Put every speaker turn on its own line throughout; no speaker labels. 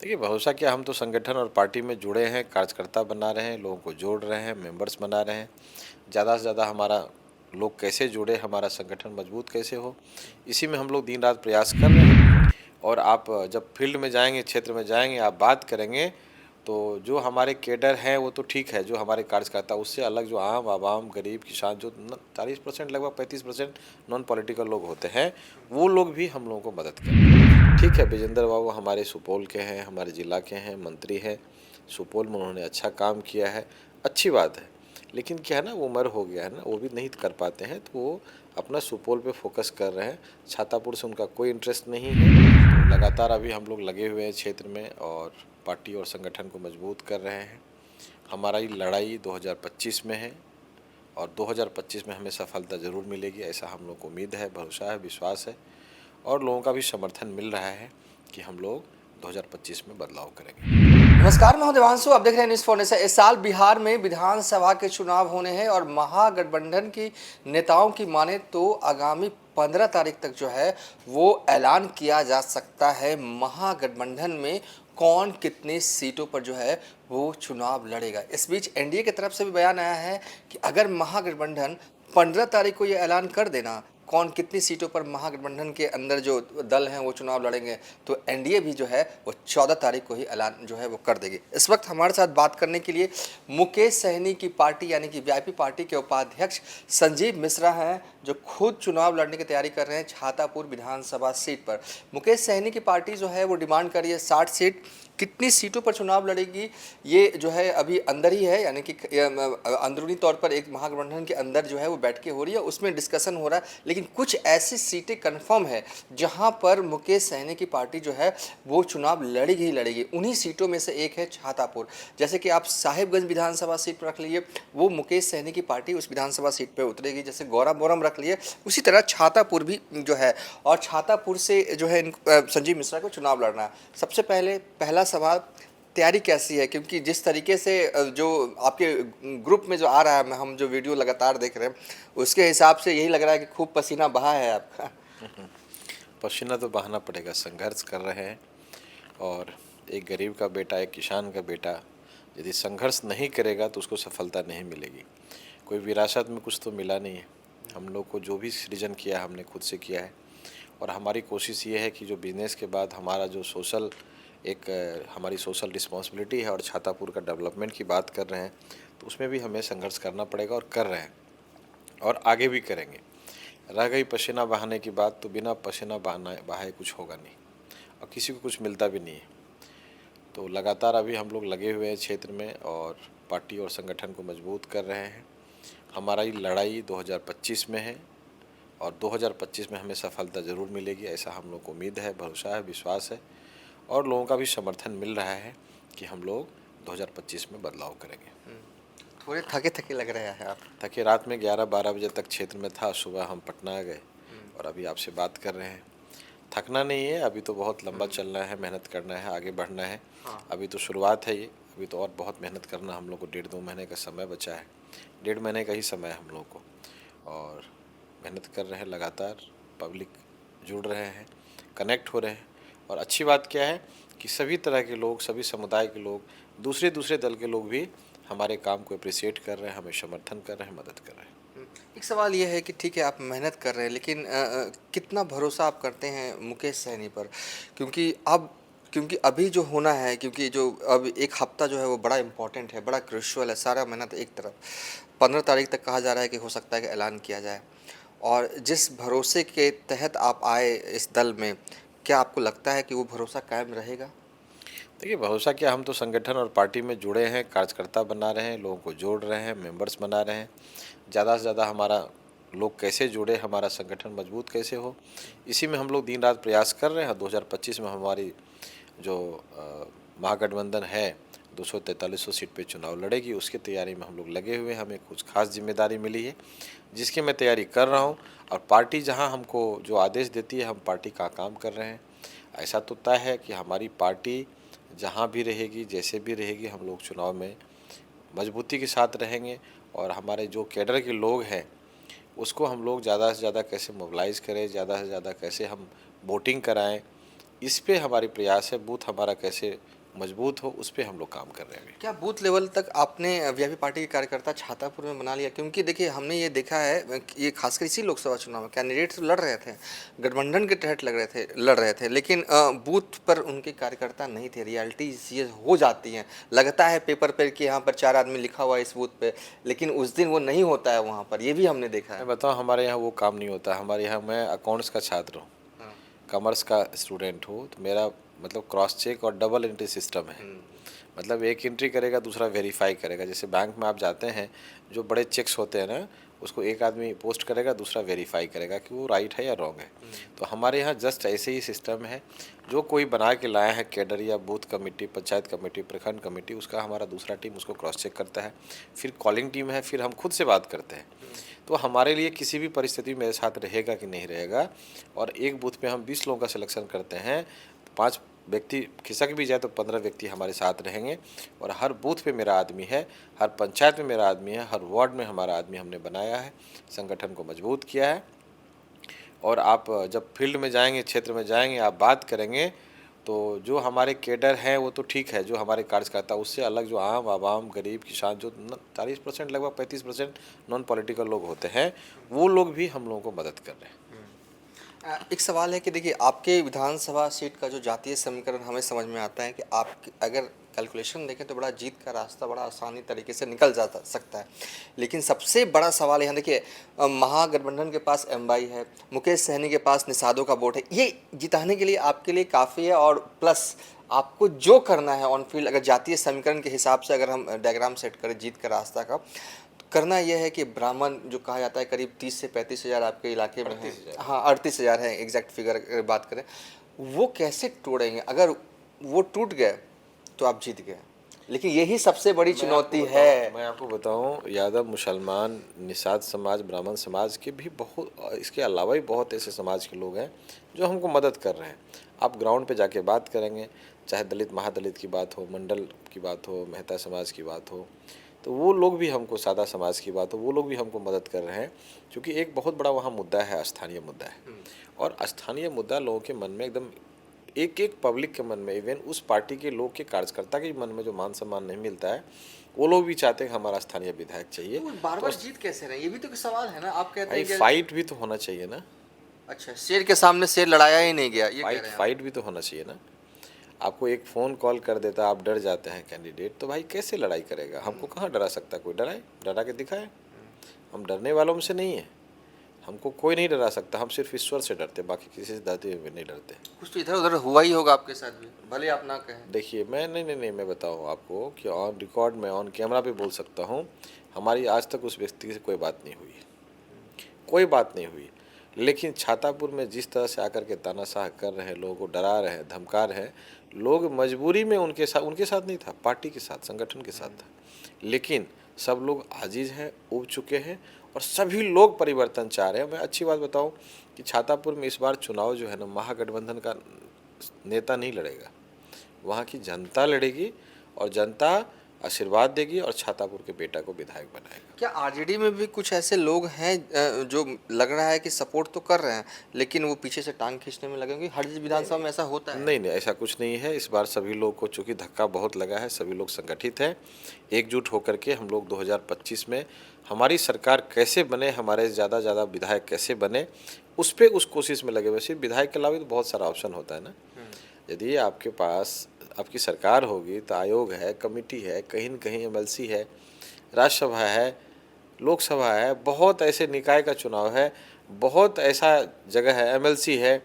देखिए, भरोसा क्या, हम तो संगठन और पार्टी में जुड़े हैं, कार्यकर्ता बना रहे हैं, लोगों को जोड़ रहे हैं, मेंबर्स बना रहे हैं। ज़्यादा से ज़्यादा हमारा लोग कैसे जुड़े, हमारा संगठन मजबूत कैसे हो, इसी में हम लोग दिन रात प्रयास कर रहे हैं। और आप जब फील्ड में जाएँगे, क्षेत्र में जाएँगे, आप बात करेंगे, तो जो हमारे कैडर हैं वो तो ठीक है, जो हमारे कार्यकर्ता, उससे अलग जो आम आवाम, गरीब, किसान, जो न 40% लगभग 35% नॉन पॉलिटिकल लोग होते हैं, वो लोग भी हम लोगों को मदद करते हैं। ठीक है, विजेंद्र बाबू हमारे सुपौल के हैं, हमारे ज़िला के हैं, मंत्री हैं, सुपौल में उन्होंने अच्छा काम किया है, अच्छी बात है। लेकिन क्या है ना, वो उम्र हो गया है ना, वो भी नहीं कर पाते हैं, तो वो अपना सुपौल पे फोकस कर रहे हैं। छातापुर से उनका कोई इंटरेस्ट नहीं है। तो लगातार अभी हम लोग लगे हुए हैं क्षेत्र में और पार्टी और संगठन को मजबूत कर रहे हैं। हमारा ये लड़ाई 2025 में है और 2025 में हमें सफलता ज़रूर मिलेगी, ऐसा हम लोग को उम्मीद है, भरोसा है, विश्वास है। और लोगों का भी समर्थन मिल रहा है कि हम लोग 2025 में बदलाव करेंगे।
नमस्कार, मैं हूं देवांशु। आप देख रहे हैं न्यूज़ फाउंडेशन। इस साल बिहार में विधानसभा के चुनाव होने हैं और महागठबंधन की नेताओं की माने तो आगामी 15 तारीख तक जो है वो ऐलान किया जा सकता है महागठबंधन में कौन कितनी सीटों पर जो है वो चुनाव लड़ेगा। इस बीच एनडीए की तरफ से भी बयान आया है कि अगर महागठबंधन 15 तारीख को ये ऐलान कर देना कौन कितनी सीटों पर महागठबंधन के अंदर जो दल हैं वो चुनाव लड़ेंगे, तो एनडीए भी जो है वो 14 तारीख को ही ऐलान जो है वो कर देगी। इस वक्त हमारे साथ बात करने के लिए मुकेश सहनी की पार्टी यानी कि वीआईपी पार्टी के उपाध्यक्ष संजीव मिश्रा हैं, जो खुद चुनाव लड़ने की तैयारी कर रहे हैं छातापुर विधानसभा सीट पर। मुकेश सहनी की पार्टी जो है वो डिमांड कर रही है 60 सीट। कितनी सीटों पर चुनाव लड़ेगी ये जो है अभी अंदर ही है, यानी कि अंदरूनी तौर पर एक महागठबंधन के अंदर जो है वो बैठकें हो रही है, उसमें डिस्कशन हो रहा है। लेकिन कुछ ऐसी सीटें कंफर्म है जहां पर मुकेश सहनी की पार्टी जो है वो चुनाव लड़ेगी ही लड़ेगी। उन्हीं सीटों में से एक है छातापुर। जैसे कि आप साहिबगंज विधानसभा सीट पर रख लीजिए, वो मुकेश सहनी की पार्टी उस विधानसभा सीट पर उतरेगी। जैसे गौरा बोरम रख लिए, उसी तरह छातापुर भी जो है, और छातापुर से जो है संजीव मिश्रा को चुनाव लड़ना है। सबसे पहले पहला सवाल, तैयारी कैसी है? क्योंकि जिस तरीके से जो आपके ग्रुप में जो आ रहा है, हम जो वीडियो लगातार देख रहे हैं, उसके हिसाब से यही लग रहा है कि खूब पसीना बहा है आपका।
पसीना तो बहाना पड़ेगा, संघर्ष कर रहे हैं। और एक गरीब का बेटा, एक किसान का बेटा यदि संघर्ष नहीं करेगा तो उसको सफलता नहीं मिलेगी। कोई विरासत में कुछ तो मिला नहीं है। हम लोग को जो भी सृजन किया है हमने खुद से किया है। और हमारी कोशिश ये है कि जो बिजनेस के बाद हमारा जो सोशल एक हमारी सोशल रिस्पॉन्सिबिलिटी है और छातापुर का डेवलपमेंट की बात कर रहे हैं, तो उसमें भी हमें संघर्ष करना पड़ेगा और कर रहे हैं और आगे भी करेंगे। रह गई पसीना बहाने की बात, तो बिना पसीना बहाए कुछ होगा नहीं और किसी को कुछ मिलता भी नहीं है। तो लगातार अभी हम लोग लगे हुए हैं क्षेत्र में और पार्टी और संगठन को मजबूत कर रहे हैं। हमारा ये लड़ाई 2025 में है और 2025 में हमें सफलता ज़रूर मिलेगी, ऐसा हम लोग को उम्मीद है, भरोसा है, विश्वास है। और लोगों का भी समर्थन मिल रहा है कि हम लोग 2025 में बदलाव करेंगे।
थोड़े थके थके लग रहे हैं आप।
ताकि रात में 11-12 बजे तक क्षेत्र में था, सुबह हम पटना आ गए और अभी आपसे बात कर रहे हैं। थकना नहीं है, अभी तो बहुत लंबा चलना है, मेहनत करना है, आगे बढ़ना है। अभी तो शुरुआत है ये, अभी तो और बहुत मेहनत करना हम लोग को। 1.5-2 महीने का समय बचा है, 1.5 महीने का ही समय है हम लोग को। और मेहनत कर रहे हैं लगातार, पब्लिक जुड़ रहे हैं, कनेक्ट हो रहे हैं। और अच्छी बात क्या है कि सभी तरह के लोग, सभी समुदाय के लोग, दूसरे दूसरे दल के लोग भी हमारे काम को अप्रिसिएट कर रहे हैं, हमें समर्थन कर रहे हैं, मदद कर रहे हैं।
एक सवाल ये है कि ठीक है आप मेहनत कर रहे हैं, लेकिन कितना भरोसा आप करते हैं मुकेश सहनी पर? क्योंकि अभी जो होना है, क्योंकि जो अब एक हफ्ता जो है वो बड़ा इंपॉर्टेंट है, बड़ा क्रूशियल है। सारा मेहनत एक तरफ, 15 तारीख तक कहा जा रहा है कि हो सकता है कि ऐलान किया जाए। और जिस भरोसे के तहत आप आए इस दल में, क्या आपको लगता है कि वो भरोसा कायम रहेगा?
देखिए, भरोसा क्या, हम तो संगठन और पार्टी में जुड़े हैं, कार्यकर्ता बना रहे हैं, लोगों को जोड़ रहे हैं, मेंबर्स बना रहे हैं। ज़्यादा से ज़्यादा हमारा लोग कैसे जुड़े, हमारा संगठन मजबूत कैसे हो, इसी में हम लोग दिन रात प्रयास कर रहे हैं। 2025 में हमारी जो महागठबंधन है 243 सीट पे चुनाव लड़ेगी, उसकी तैयारी में हम लोग लगे हुए हैं। हमें कुछ खास जिम्मेदारी मिली है जिसकी मैं तैयारी कर रहा हूँ और पार्टी जहाँ हमको जो आदेश देती है हम पार्टी का काम कर रहे हैं। ऐसा तो तय है कि हमारी पार्टी जहाँ भी रहेगी, जैसे भी रहेगी, हम लोग चुनाव में मजबूती के साथ रहेंगे। और हमारे जो कैडर के लोग हैं उसको हम लोग ज़्यादा से ज़्यादा कैसे मोबिलाइज़ करें, ज़्यादा से ज़्यादा कैसे हम वोटिंग कराएं, इस पे हमारी प्रयास है, बूथ हमारा कैसे मजबूत हो उस पे हम लोग काम कर रहे हैं अभी।
क्या बूथ लेवल तक आपने वीआईपी पार्टी के कार्यकर्ता छातापुर में बना लिया? क्योंकि देखिए हमने ये देखा है कि ये खासकर इसी लोकसभा चुनाव में कैंडिडेट्स लड़ रहे थे, गठबंधन के तहत लड़ रहे थे, लेकिन बूथ पर उनके कार्यकर्ता नहीं थे। रियलिटीज ये हो जाती हैं, लगता है पेपर पर कि यहाँ पर 4 आदमी लिखा हुआ है इस बूथ पे, लेकिन उस दिन वो नहीं होता है वहाँ पर, ये भी हमने देखा है।
मैं बताऊँ, हमारे यहाँ वो काम नहीं होता। हमारे यहाँ, मैं अकाउंट्स का छात्र हूँ,
हाँ।
कॉमर्स का स्टूडेंट हूँ, तो मेरा मतलब क्रॉस चेक और डबल एंट्री सिस्टम है। मतलब एक एंट्री करेगा, दूसरा वेरीफाई करेगा। जैसे बैंक में आप जाते हैं, जो बड़े चेक्स होते हैं ना, उसको एक आदमी पोस्ट करेगा, दूसरा वेरीफाई करेगा कि वो राइट है या रॉन्ग है। तो हमारे यहाँ जस्ट ऐसे ही सिस्टम है। जो कोई बना के लाया है कैडर या बूथ कमेटी, पंचायत कमेटी, प्रखंड कमेटी, उसका हमारा दूसरा टीम उसको क्रॉस चेक करता है। फिर कॉलिंग टीम है, फिर हम खुद से बात करते हैं। तो हमारे लिए किसी भी परिस्थिति में मेरे साथ रहेगा कि नहीं रहेगा। और एक बूथ पे हम 20 लोगों का सिलेक्शन करते हैं, 5 व्यक्ति खिसक भी जाए तो 15 व्यक्ति हमारे साथ रहेंगे। और हर बूथ पे मेरा आदमी है, हर पंचायत में मेरा आदमी है, हर वार्ड में हमारा आदमी हमने बनाया है, संगठन को मजबूत किया है। और आप जब फील्ड में जाएंगे, क्षेत्र में जाएंगे, आप बात करेंगे, तो जो हमारे कैडर हैं वो तो ठीक है, जो हमारे कार्यकर्ता, उससे अलग जो आम आवाम, गरीब, किसान, जो 40% लगभग 35% नॉन पॉलिटिकल लोग होते हैं, वो लोग भी हम लोगों को मदद कर रहे हैं।
एक सवाल है कि देखिए आपके विधानसभा सीट का जो जातीय समीकरण हमें समझ में आता है कि आप अगर कैलकुलेशन देखें तो बड़ा जीत का रास्ता बड़ा आसानी तरीके से निकल जाता सकता है, लेकिन सबसे बड़ा सवाल यहाँ देखिए महागठबंधन के पास एमवाई है, मुकेश सहनी के पास निषादों का वोट है, ये जिताने के लिए आपके लिए काफ़ी है। और प्लस आपको जो करना है ऑन फील्ड, अगर जातीय समीकरण के हिसाब से अगर हम डायग्राम सेट करें जीत का रास्ता का, करना यह है कि ब्राह्मण जो कहा जाता है करीब 30 से 35 हज़ार आपके इलाके में है। हाँ, 38 हज़ार है एग्जैक्ट फिगर अगर बात करें, वो कैसे तोड़ेंगे? अगर वो टूट गए तो आप जीत गए, लेकिन यही सबसे बड़ी चुनौती है।
मैं आपको बताऊं, यादव, मुसलमान, निषाद समाज, ब्राह्मण समाज के भी बहुत, इसके अलावा भी बहुत ऐसे समाज के लोग हैं जो हमको मदद कर रहे हैं। आप ग्राउंड पे जाके बात करेंगे, चाहे दलित महादलित की बात हो, मंडल की बात हो, मेहता समाज की बात हो, तो वो लोग भी हमको, सादा समाज की बात हो, वो लोग भी हमको मदद कर रहे हैं। क्योंकि एक बहुत बड़ा वहाँ मुद्दा है, स्थानीय मुद्दा है। और स्थानीय मुद्दा लोगों के मन में एकदम, एक एक पब्लिक के मन में, इवन उस पार्टी के लोग के कार्यकर्ता के मन में जो मान सम्मान नहीं मिलता है, वो लोग भी चाहते हैं कि हमारा स्थानीय विधायक चाहिए।
तो बार बार जीत कैसे रहे, ये भी तो सवाल है ना। आप कहते हैं कि
फाइट भी तो होना चाहिए ना।
अच्छा, शेर के सामने शेर लड़ाया ही नहीं गया, ये कह रहे हैं
फाइट भी तो होना चाहिए ना। आपको एक फ़ोन कॉल कर देता, आप डर जाते हैं कैंडिडेट, तो भाई कैसे लड़ाई करेगा? हमको कहाँ डरा सकता कोई? डराए, डरा के दिखाए। हम डरने वालों में से नहीं है, हमको कोई नहीं डरा सकता। हम सिर्फ ईश्वर से डरते, बाकी किसी से डरते हुए नहीं डरते।
कुछ तो इधर उधर हुआ ही होगा आपके साथ भी, भले आप ना कहें।
देखिए, मैं नहीं, मैं बताऊँ आपको कि ऑन रिकॉर्ड में, ऑन कैमरा पे बोल सकता हूँ, हमारी आज तक उस व्यक्ति से कोई बात नहीं हुई, कोई बात नहीं हुई। लेकिन छातापुर में जिस तरह से आकर के तानाशाह कर रहे हैं, लोगों को डरा रहे हैं, धमका रहे हैं, लोग मजबूरी में उनके साथ नहीं था, पार्टी के साथ, संगठन के साथ था। लेकिन सब लोग आजीज हैं, उब चुके हैं, और सभी लोग परिवर्तन चाह रहे हैं। मैं अच्छी बात बताऊं कि छातापुर में इस बार चुनाव जो है ना, महागठबंधन का नेता नहीं लड़ेगा, वहाँ की जनता लड़ेगी, और जनता आशीर्वाद देगी और छातापुर के बेटा को विधायक बनाएगा।
क्या आरजेडी में भी कुछ ऐसे लोग हैं जो लग रहा है कि सपोर्ट तो कर रहे हैं, लेकिन वो पीछे से टांग खींचने में लगे? हर विधानसभा में ऐसा होता है।
नहीं, ऐसा कुछ नहीं है। इस बार सभी लोग को चूंकि धक्का बहुत लगा है, सभी लोग संगठित हैं, एकजुट होकर के हम लोग 2025 में हमारी सरकार कैसे बने, हमारे ज़्यादा विधायक कैसे बने, उस कोशिश में लगे हुए। सिर्फ विधायक के अलावा तो बहुत सारा ऑप्शन होता है ना। यदि आपके पास आपकी सरकार होगी तो आयोग है, कमेटी है, कहीं न कहीं एमएलसी है, राज्यसभा है, लोकसभा है, बहुत ऐसे निकाय का चुनाव है, बहुत ऐसा जगह है, एमएलसी है,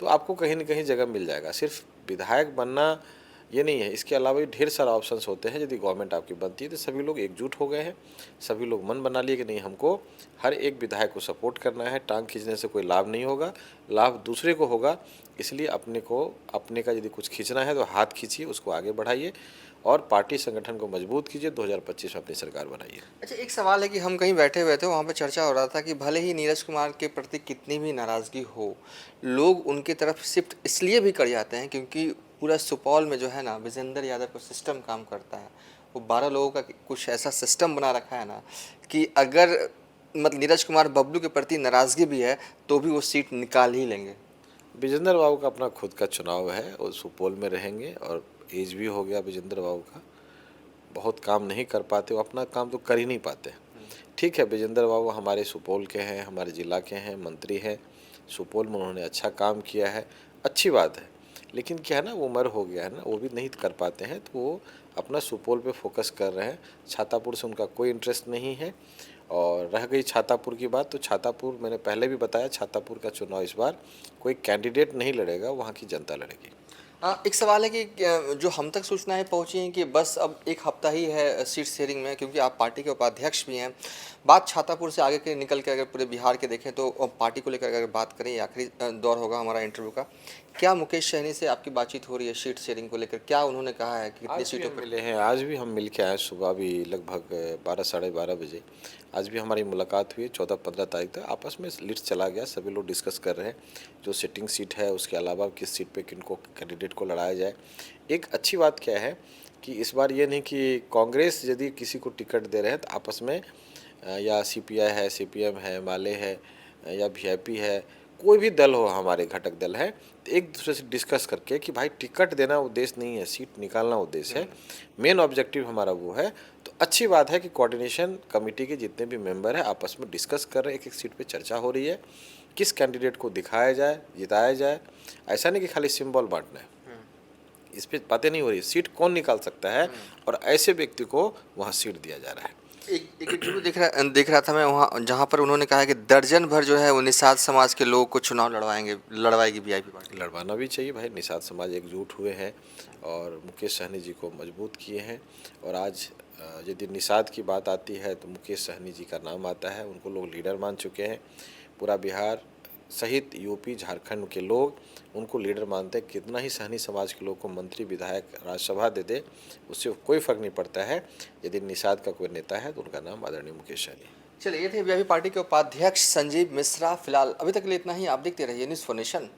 तो आपको कहीं न कहीं जगह मिल जाएगा। सिर्फ विधायक बनना ये नहीं है, इसके अलावा भी ढेर सारा ऑप्शंस होते हैं। यदि गवर्नमेंट आपकी बनती है तो सभी लोग एकजुट हो गए हैं, सभी लोग मन बना लिए कि नहीं, हमको हर एक विधायक को सपोर्ट करना है। टांग खींचने से कोई लाभ नहीं होगा, लाभ दूसरे को होगा। इसलिए अपने का यदि कुछ खींचना है तो हाथ खींचिए, उसको आगे बढ़ाइए और पार्टी संगठन को मजबूत कीजिए। 2025 में अपनी सरकार बनाइए।
अच्छा, एक सवाल है कि हम कहीं बैठे हुए थे, वहाँ पे चर्चा हो रहा था कि भले ही नीरज कुमार के प्रति कितनी भी नाराज़गी हो, लोग उनकी तरफ शिफ्ट इसलिए भी कर जाते हैं क्योंकि पूरा सुपौल में जो है ना, विजेंद्र यादव का सिस्टम काम करता है। वो 12 लोगों का कुछ ऐसा सिस्टम बना रखा है ना कि अगर मतलब नीरज कुमार बबलू के प्रति नाराज़गी भी है तो भी वो सीट निकाल ही लेंगे।
विजेंद्र बाबू का अपना खुद का चुनाव है और सुपौल में रहेंगे और एज भी हो गया विजेंद्र बाबू का, बहुत काम नहीं कर पाते, वो अपना काम तो कर ही नहीं पाते। ठीक है, विजेंद्र बाबू हमारे सुपौल के हैं, हमारे ज़िला के हैं, मंत्री हैं, सुपौल में उन्होंने अच्छा काम किया है, अच्छी बात है। लेकिन क्या है ना, वो उम्र हो गया है ना, वो भी नहीं कर पाते हैं, तो वो अपना सुपौल पे फोकस कर रहे हैं। छातापुर से उनका कोई इंटरेस्ट नहीं है। और रह गई छातापुर की बात, तो छातापुर मैंने पहले भी बताया, छातापुर का चुनाव इस बार कोई कैंडिडेट नहीं लड़ेगा, वहाँ की जनता लड़ेगी।
एक सवाल है कि जो हम तक सूचनाएं पहुंची हैं कि बस अब एक हफ्ता ही है सीट शेयरिंग में, क्योंकि आप पार्टी के उपाध्यक्ष भी हैं। बात छातापुर से आगे के निकल के अगर पूरे बिहार के देखें तो पार्टी को लेकर अगर बात करें, ये आखिरी दौर होगा हमारा इंटरव्यू का, क्या मुकेश सहनी से आपकी बातचीत हो रही है सीट शेयरिंग को लेकर? क्या उन्होंने कहा है कि कितनी
आज भी
सीटों
हम
पर?
मिले हैं, आज भी हम मिल के आए सुबह भी लगभग 12 साढ़े 12 बजे। आज भी हमारी मुलाकात हुई 14-15 तारीख तक, आपस में लिस्ट चला गया, सभी लोग डिस्कस कर रहे हैं जो सिटिंग सीट है, उसके अलावा किस सीट पे किनको कैंडिडेट को लड़ाया जाए। एक अच्छी बात क्या है कि इस बार ये नहीं कि कांग्रेस यदि किसी को टिकट दे रहे हैं तो आपस में या सीपीआई है, सीपीएम है, माले है या वीआईपी है, कोई भी दल हो, हमारे घटक दल है, तो एक दूसरे से डिस्कस करके कि भाई टिकट देना उद्देश्य नहीं है, सीट निकालना उद्देश्य है, मेन ऑब्जेक्टिव हमारा वो है। तो अच्छी बात है कि कोऑर्डिनेशन कमेटी के जितने भी मेंबर हैं आपस में डिस्कस कर रहे हैं, एक एक सीट पे चर्चा हो रही है, किस कैंडिडेट को दिखाया जाए, जिताया जाए। ऐसा नहीं कि खाली सिंबल बांटना है, इस पर बातें नहीं हो रही, सीट कौन निकाल सकता है और ऐसे व्यक्ति को वहाँ सीट दिया जा रहा है।
एक इंटरव्यू देख रहा था मैं वहाँ, जहाँ पर उन्होंने कहा है कि दर्जन भर जो है वो निषाद समाज के लोगों को चुनाव लड़वाएगी वीआईपी पार्टी।
लड़वाना भी चाहिए भाई, निषाद समाज एकजुट हुए हैं और मुकेश सहनी जी को मजबूत किए हैं। और आज यदि निषाद की बात आती है तो मुकेश सहनी जी का नाम आता है, उनको लोग लीडर मान चुके हैं। पूरा बिहार सहित यूपी झारखंड के लोग उनको लीडर मानते हैं। कितना ही सहनी समाज के लोग को मंत्री विधायक राज्यसभा दे दे, उससे कोई फर्क नहीं पड़ता है। यदि निषाद का कोई नेता है तो उनका नाम आदरणीय मुकेश सहनी।
चलिए, ये थे वीआईपी पार्टी के उपाध्यक्ष संजीव मिश्रा। फिलहाल अभी तक के लिए इतना ही। आप देखते रहिए न्यूज़ फॉर नेशन।